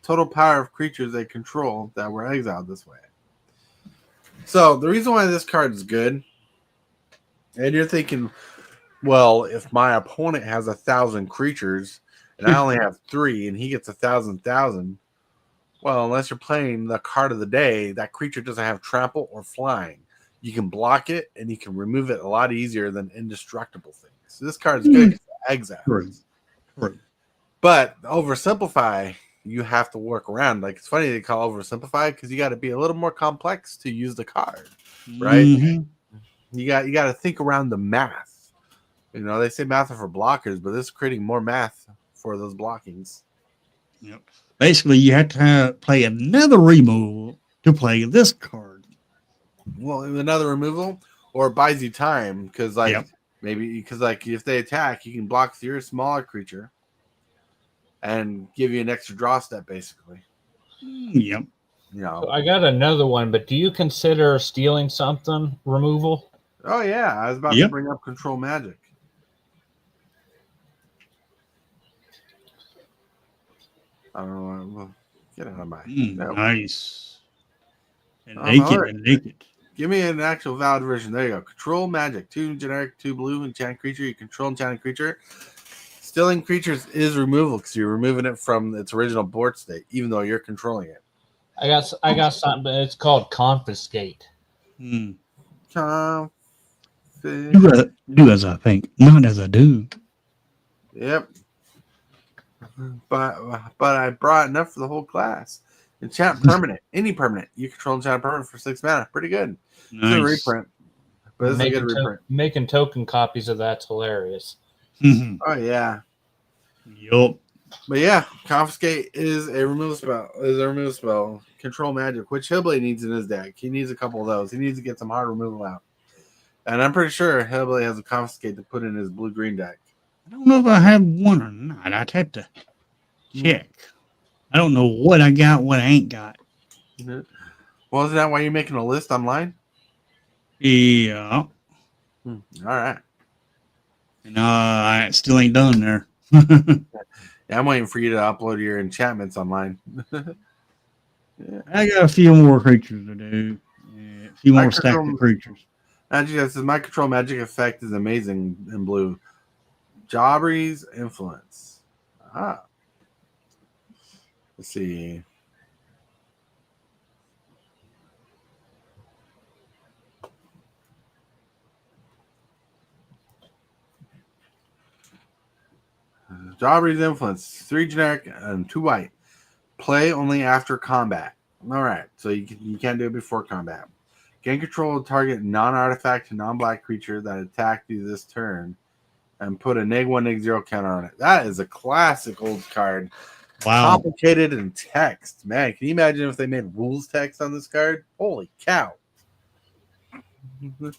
total power of creatures they control that were exiled this way. So the reason why this card is good, and you're thinking, well, if my opponent has 1,000 creatures and I only have 3 and he gets 1,000, well, unless you're playing the card of the day, that creature doesn't have trample or flying. You can block it and you can remove it a lot easier than indestructible things. So this card is good for exile. Right. But oversimplify, you have to work around. Like, it's funny they call oversimplify because you got to be a little more complex to use the card, right? Mm-hmm. You got to think around the math. They say math are for blockers, but this is creating more math for those blockings. Yep. Basically, you have to play another removal to play this card. Well, another removal, or it buys you time because, like, Yep. maybe because, like, if they attack, you can block your smaller creature and give you an extra draw step, basically. Yep. You know. I got another one, but do you consider stealing something removal? Oh yeah, I was about to Yep. bring up control magic. I don't know. Get out of my. No. Nice. And Oh, naked alright. and naked. Give me an actual valid version. There you go. Control magic. 2 generic, 2 blue, enchanted creature. You control enchanted creature. Stealing creatures is removal because you're removing it from its original board state, even though you're controlling it. I got something, but it's called confiscate. Hmm. Config. Do as I think, not as I do. Yep. But I brought enough for the whole class. Enchant permanent. Any permanent. You control enchant permanent for 6 mana. Pretty good. It's a Nice. reprint. But it's a good reprint. Making token copies of that's hilarious. Oh yeah. Yup. But yeah, confiscate is a removal spell. Control magic, which Hillbilly needs in his deck. He needs a couple of those. He needs to get some hard removal out. And I'm pretty sure Hillbilly has a confiscate to put in his blue-green deck. I don't know if I have one or not. I'd have to check. I don't know what I got, what I ain't got. Well, isn't that why you're making a list online? Yeah. All right. And I still ain't done there. Yeah, I'm waiting for you to upload your enchantments online. I got a few more creatures to do. Yeah, a few more stacked of creatures. Actually, that says my control magic effect is amazing in blue. Jobbery's influence. Ah. Let's see. Jobbery's influence. 3 generic and 2 white. Play only after combat. All right, so you can't do it before combat. Gain control of target non-artifact, non-black creature that attacked you this turn, and put a -1, -0 counter on it. That is a classic old card. Wow. Complicated in text, man. Can you imagine if they made rules text on this card? Holy cow! But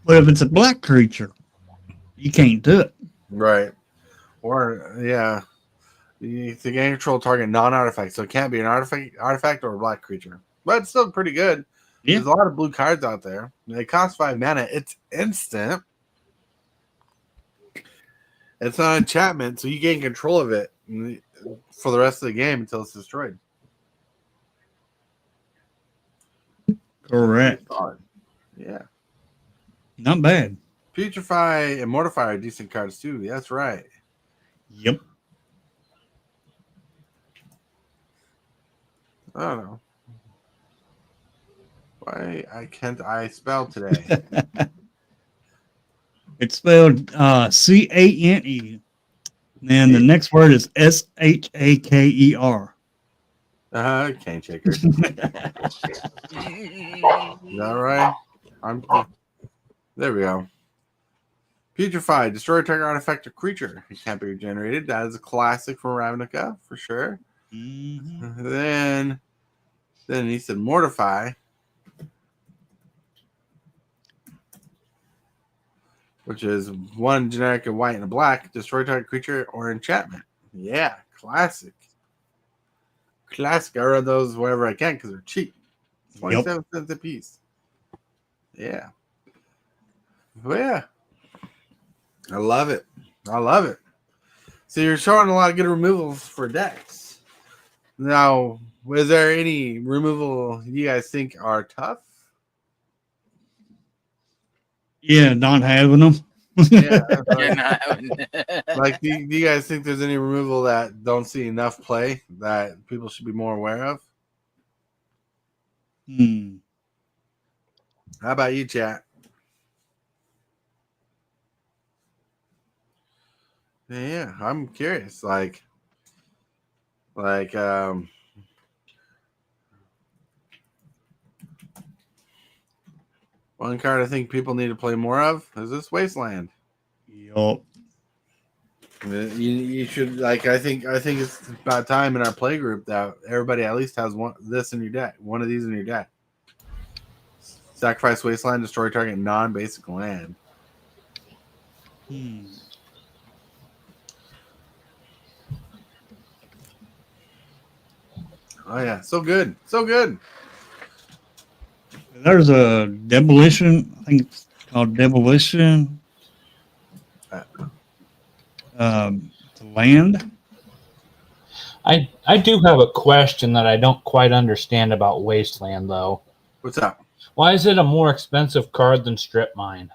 if it's a black creature, you can't do it. Right. Or yeah. You to gain control target non-artifact, so it can't be an artifact or a black creature. But it's still pretty good. Yeah. There's a lot of blue cards out there. They cost 5 mana. It's instant. It's not enchantment, so you gain control of it for the rest of the game until it's destroyed. Correct. Yeah. Not bad. Putrefy and Mortify are decent cards too. That's right. Yep. I don't know. Why can't I spell today? It's spelled C-A-N-E. And the next word is S-H-A-K-E-R. Cane shaker. Is that right? There we go. Putrefy, destroy target artifact or creature. It can't be regenerated. That is a classic from Ravnica for sure. Mm-hmm. Then he said Mortify, which is 1 generic, a white, and a black. Destroy target creature or enchantment. Yeah, classic. Classic. I read those whenever I can because they're cheap. 27 cents a piece. Yeah. But yeah. I love it. I love it. So you're showing a lot of good removals for decks. Now, was there any removal you guys think are tough? Yeah, not having them. Yeah. You're not having Like, do you guys think there's any removal that don't see enough play that people should be more aware of? How about you, chat? Yeah, I'm curious. Like, one card I think people need to play more of is this Wasteland. Yup. You should like. I think it's about time in our play group that everybody at least has one in your deck. One of these in your deck. Sacrifice wasteland, destroy target non-basic land. Oh yeah, so good, so good. There's a demolition. I think it's called demolition. Land. I do have a question that I don't quite understand about Wasteland, though. What's up? Why is it a more expensive card than Strip Mine?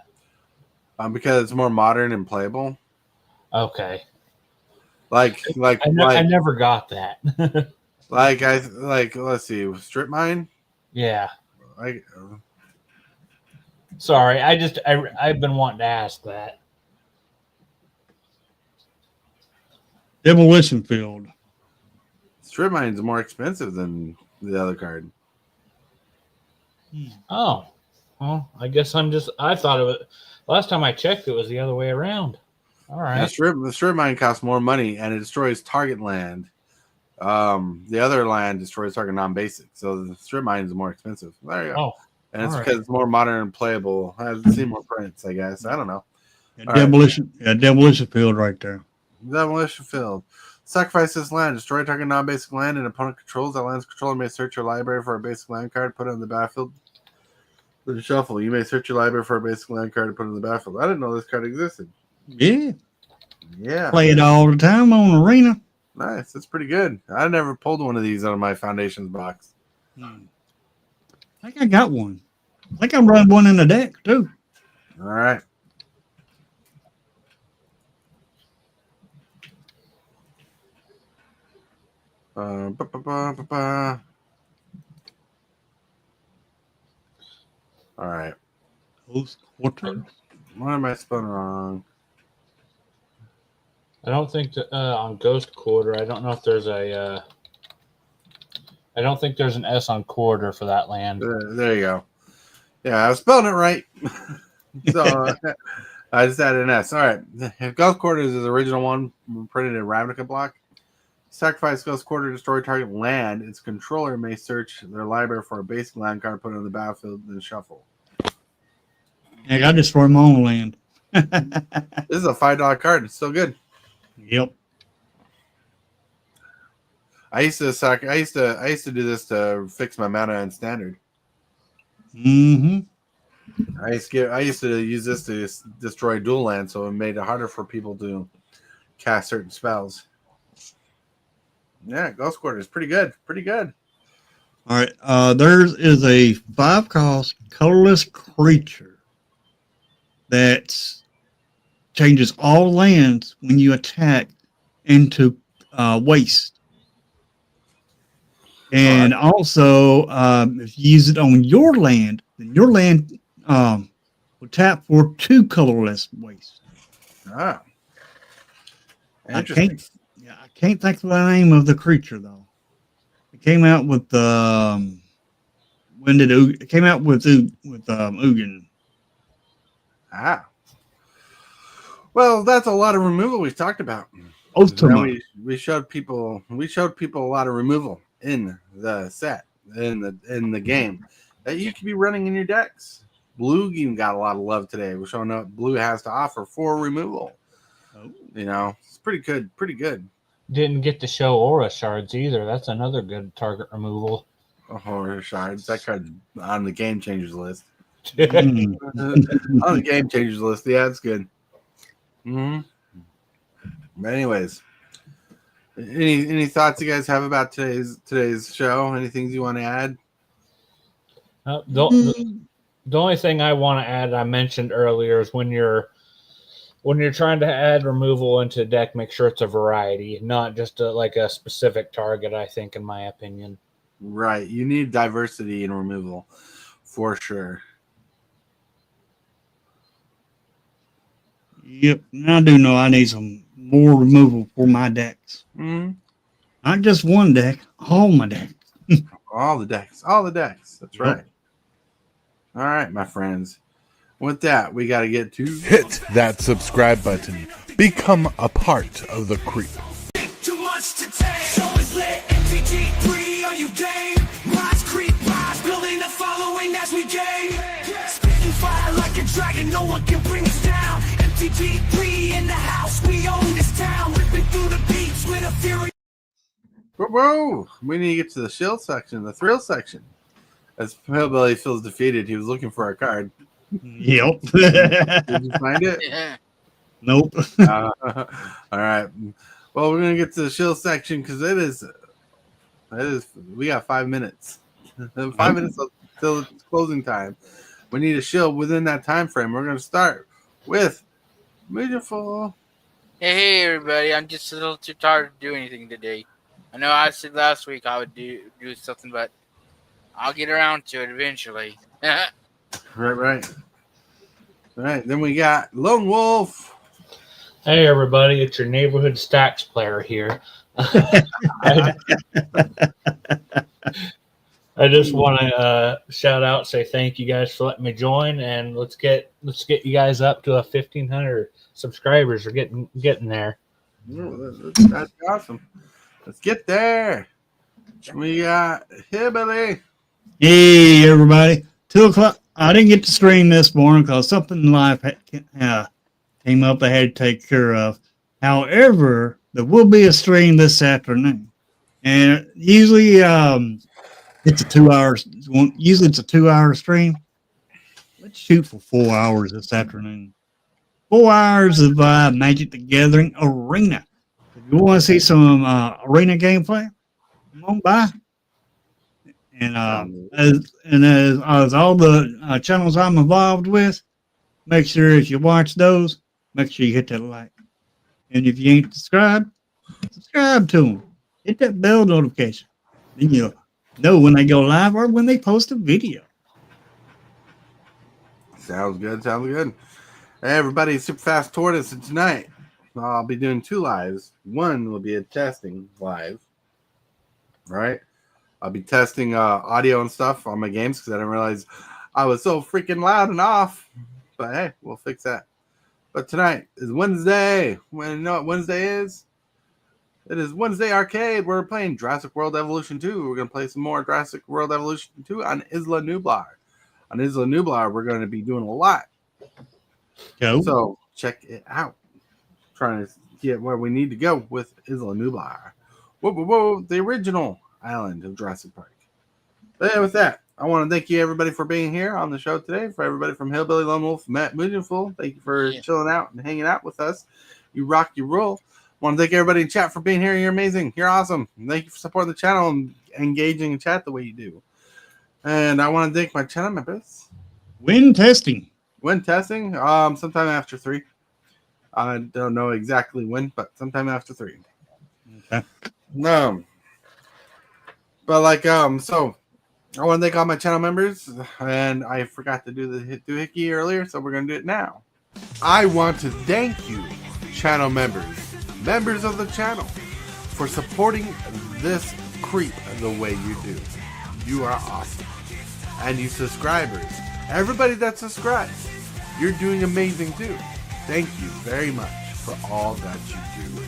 Because it's more modern and playable. Okay. Like I never got that. let's see, Strip Mine. Yeah. Like, Sorry, I've been wanting to ask that. Demolition field. Strip Mine's more expensive than the other card. Oh, well, I guess I thought of it. Last time I checked, it was the other way around. All right. The strip mine costs more money and it destroys target land. The other land destroys target non-basic. So the strip mine is more expensive. There you go. Oh, and it's all because right. it's more modern and playable. I've seen more prints, I guess. I don't know. Demolition. Yeah, demolition field right there. Demolition field. Sacrifice this land. Destroy target non-basic land and opponent controls. That land's controller may search your library for a basic land card, put it on the battlefield. With a shuffle, you may search your library for a basic land card to put it on the battlefield. I didn't know this card existed. Yeah. Yeah. Play it all the time on Arena. Nice. That's pretty good. I never pulled one of these out of my Foundations box. I think I got one. I think I'm running one in the deck too. All right. All right. Host quarter. What am I spelling wrong? I don't think that, on Ghost Quarter. I don't know if there's a. I don't think there's an S on quarter for that land. There you go. Yeah, I was spelling it right. So I just added an S. All right. Ghost Quarter is the original one printed in Ravnica block. Sacrifice Ghost Quarter, destroy target land. Its controller may search their library for a basic land card, put it on the battlefield, then shuffle. Heck, I destroyed my own land. This is a $5 card. It's still good. Yep. I used to do this to fix my mana in standard. Mm-hmm. I used to use this to destroy dual land, so it made it harder for people to cast certain spells. Yeah, Ghost Quarter is pretty good. Pretty good. All right. There is a 5-cost colorless creature that changes all lands when you attack into waste. And also, if you use it on your land, then your land will tap for 2 colorless waste. Ah. I can't think of the name of the creature though. It came out with it came out with Ugin. Ah. Well, that's a lot of removal we talked about. We showed people a lot of removal in the set, in the game that you could be running in your decks. Blue even got a lot of love today. We're showing up blue has to offer for removal. Oh. You know, it's pretty good. Pretty good. Didn't get to show Aura Shards either. That's another good target removal. Aura Shards. That card's on the Game Changers list. Mm. On the Game Changers list. Yeah, it's good. Mm-hmm. But anyways, any thoughts you guys have about today's show? Any things you want to add? The only thing I want to add, I mentioned earlier, is when you're trying to add removal into a deck, make sure it's a variety, not just like a specific target, I think, in my opinion. Right. You need diversity in removal for sure. Yep. I do know I need some more removal for my decks. Mm-hmm. Not just one deck, all my decks. All the decks. That's Yep. right. All right, my friends. With that, we got to get to Hit that subscribe button. Become a part of the creep. Too much to take. Show is lit. MTG3, are you game? Rise, creep, rise, building a following as we gain. Spitting fire like a dragon, no one can bring us down. MTG3 in the house, we own this town. Ripping through the beats with a fury. Whoa! We need to get to the shield section, the thrill section. As Hillbilly feels defeated, he was looking for a card. Yep. Did you find it? Yeah. Nope. All right. Well, we're gonna get to the shield section because it is. We got 5 minutes. 5 minutes till it's closing time. We need a shield within that time frame. We're gonna start with mugenfool. Hey, everybody. I'm just a little too tired to do anything today. I know I said last week I would do something, but I'll get around to it eventually. Right. All right. Then we got Lone Wolf. Hey everybody, it's your neighborhood stacks player here. I just want to shout out, say thank you guys for letting me join, and let's get you guys up to 1,500 subscribers. We're getting there. That's awesome. Let's get there. We got HILLBILLY. Hey, everybody. 2 o'clock. I didn't get to stream this morning because something in life came up I had to take care of. However, there will be a stream this afternoon. And usually it's a 2 hours. Usually it's a 2 hour stream. Let's shoot for 4 hours this afternoon. 4 hours of Magic the Gathering Arena. If you want to see some arena gameplay, come on by. And as all the channels I'm involved with, make sure if you watch those, make sure you hit that like. And if you ain't subscribed, subscribe to them. Hit that bell notification. Then you'll know when they go live or when they post a video. Sounds good. Hey, everybody, Super Fast Tortoise. And tonight, I'll be doing 2 lives. One will be a testing live. Right? I'll be testing audio and stuff on my games because I didn't realize I was so freaking loud and off. But hey, we'll fix that. But tonight is Wednesday. You know what Wednesday is? It is Wednesday Arcade. We're playing Jurassic World Evolution 2. We're going to play some more Jurassic World Evolution 2 on Isla Nublar. On Isla Nublar, we're going to be doing a lot. Go. So check it out. Trying to get where we need to go with Isla Nublar. Whoa, the original island of Jurassic Park. But yeah, with that, I want to thank you everybody for being here on the show today. For everybody from HILLBILLY, Lone Wolf, Matt, mugenfool, thank you for chilling out and hanging out with us. You rock, you roll. I want to thank everybody in chat for being here. You're amazing. You're awesome. Thank you for supporting the channel and engaging in chat the way you do. And I want to thank my channel members. When testing. Sometime after 3. I don't know exactly when, but sometime after 3. Okay. No. But so I want to thank all my channel members, and I forgot to do the doohickey earlier, so we're going to do it now. I want to thank you, channel members of the channel, for supporting this creep the way you do. You are awesome. And you subscribers, everybody that subscribes, you're doing amazing too. Thank you very much for all that you do.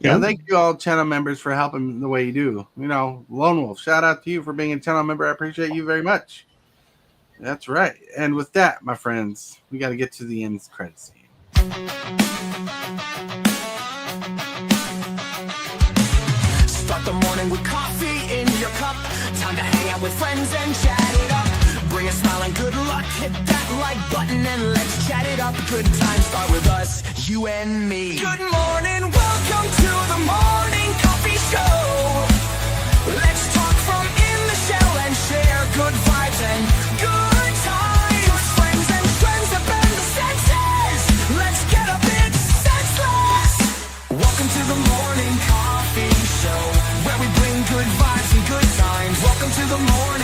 Yeah, thank you all channel members for helping the way you do. You know, Lone Wolf, shout out to you for being a channel member. I appreciate you very much. That's right. And with that, my friends, we got to get to the end credit scene. Start the morning with coffee in your cup. Time to hang out with friends and chat it up. Bring a smile and good luck. Hit that like button and let's chat it up. Good times start with us, you and me. Good morning, welcome to the morning coffee show. Let's talk from in the shell and share good vibes and good times. Friends and friends that bend the senses. Let's get a bit senseless. Welcome to the morning coffee show, where we bring good vibes and good times. Welcome to the morning